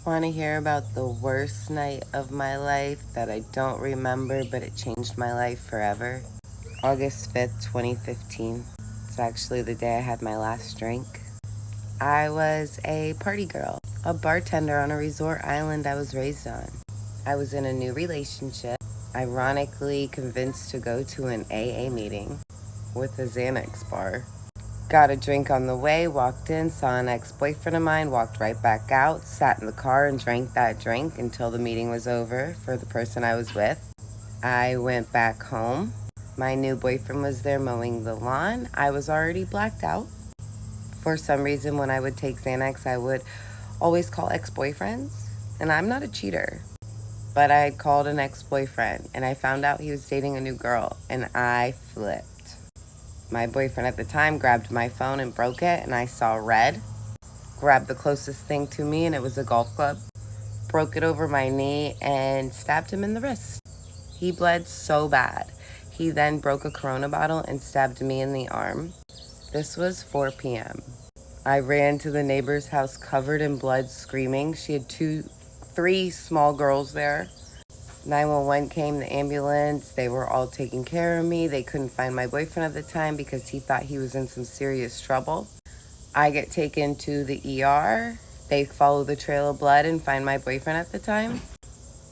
Want to hear about the worst night of my life that I don't remember, but it changed my life forever? August 5th, 2015. It's actually the day I had my last drink. I was a party girl, a bartender on a resort island I was raised on. I was in a new relationship, ironically convinced to go to an AA meeting with a Xanax bar. Got a drink on the way, walked in, saw an ex-boyfriend of mine, walked right back out, sat in the car and drank that drink until the meeting was over for the person I was with. I went back home. My new boyfriend was there mowing the lawn. I was already blacked out. For some reason, when I would take Xanax, I would always call ex-boyfriends. And I'm not a cheater, but I called an ex-boyfriend and I found out he was dating a new girl and I flipped. My boyfriend at the time grabbed my phone and broke it, and I saw red. Grabbed the closest thing to me, and it was a golf club. Broke it over my knee and stabbed him in the wrist. He bled so bad. He then broke a Corona bottle and stabbed me in the arm. This was 4 p.m. I ran to the neighbor's house covered in blood, screaming. She had three small girls there. 911 came, the ambulance, they were all taking care of me. They couldn't find my boyfriend at the time because he thought he was in some serious trouble. I get taken to the ER. They follow the trail of blood and find my boyfriend at the time.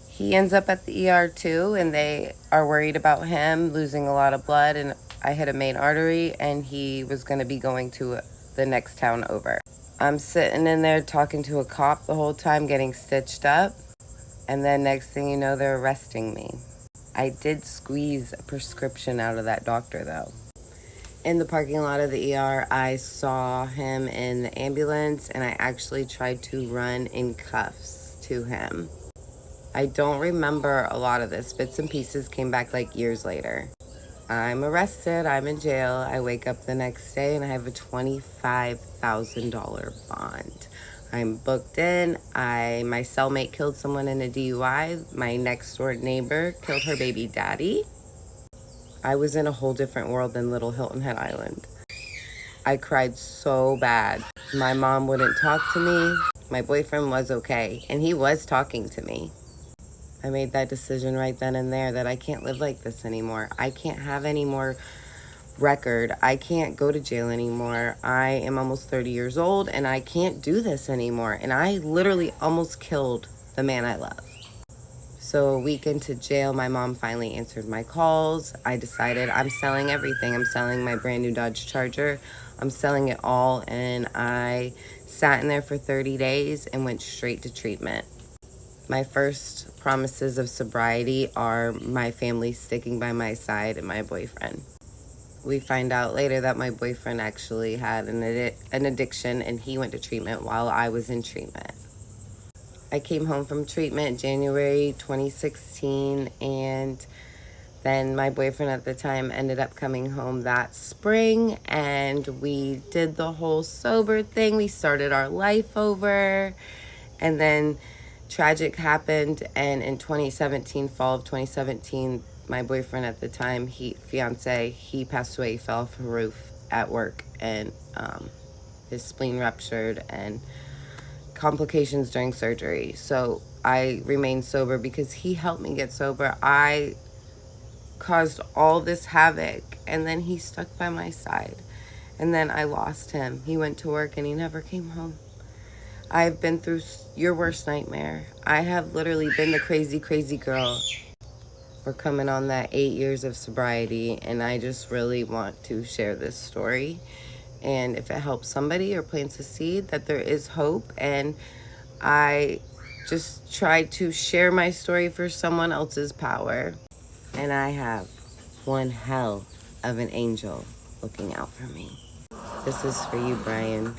He ends up at the ER too, and they are worried about him losing a lot of blood, and I hit a main artery, and he was going to be going to the next town over. I'm sitting in there talking to a cop the whole time, getting stitched up. And then next thing you know, they're arresting me. I did squeeze a prescription out of that doctor, though. In the parking lot of the ER, I saw him in the ambulance, and I actually tried to run in cuffs to him. I don't remember a lot of this. Bits and pieces came back like years later. I'm arrested. I'm in jail. I wake up the next day, and I have a $25,000 bond. I'm booked in. My cellmate killed someone in a DUI. My next door neighbor killed her baby daddy. I was in a whole different world than Little Hilton Head Island. I cried so bad. My mom wouldn't talk to me. My boyfriend was okay, and he was talking to me. I made that decision right then and there that I can't live like this anymore. I can't have any more record. I can't go to jail anymore. I am almost 30 years old and I can't do this anymore. And I literally almost killed the man I love. So a week into jail, my mom finally answered my calls. I decided I'm selling everything. I'm selling my brand new Dodge Charger. I'm selling it all. And I sat in there for 30 days and went straight to treatment. My first promises of sobriety are my family sticking by my side and my boyfriend. We find out later that my boyfriend actually had an addiction, and he went to treatment while I was in treatment. I came home from treatment January 2016, and then my boyfriend at the time ended up coming home that spring, and we did the whole sober thing. We started our life over, and then tragic happened, and in 2017, fall of 2017, my boyfriend at the time, he passed away. He fell off a roof at work, and his spleen ruptured and complications during surgery. So I remained sober because he helped me get sober. I caused all this havoc, and then he stuck by my side, and then I lost him. He went to work and he never came home. I've been through your worst nightmare. I have literally been the crazy, crazy girl. We're coming on that 8 years of sobriety, and I just really want to share this story. And if it helps somebody or plants a seed, that there is hope. And I just try to share my story for someone else's power. And I have one hell of an angel looking out for me. This is for you, Brian.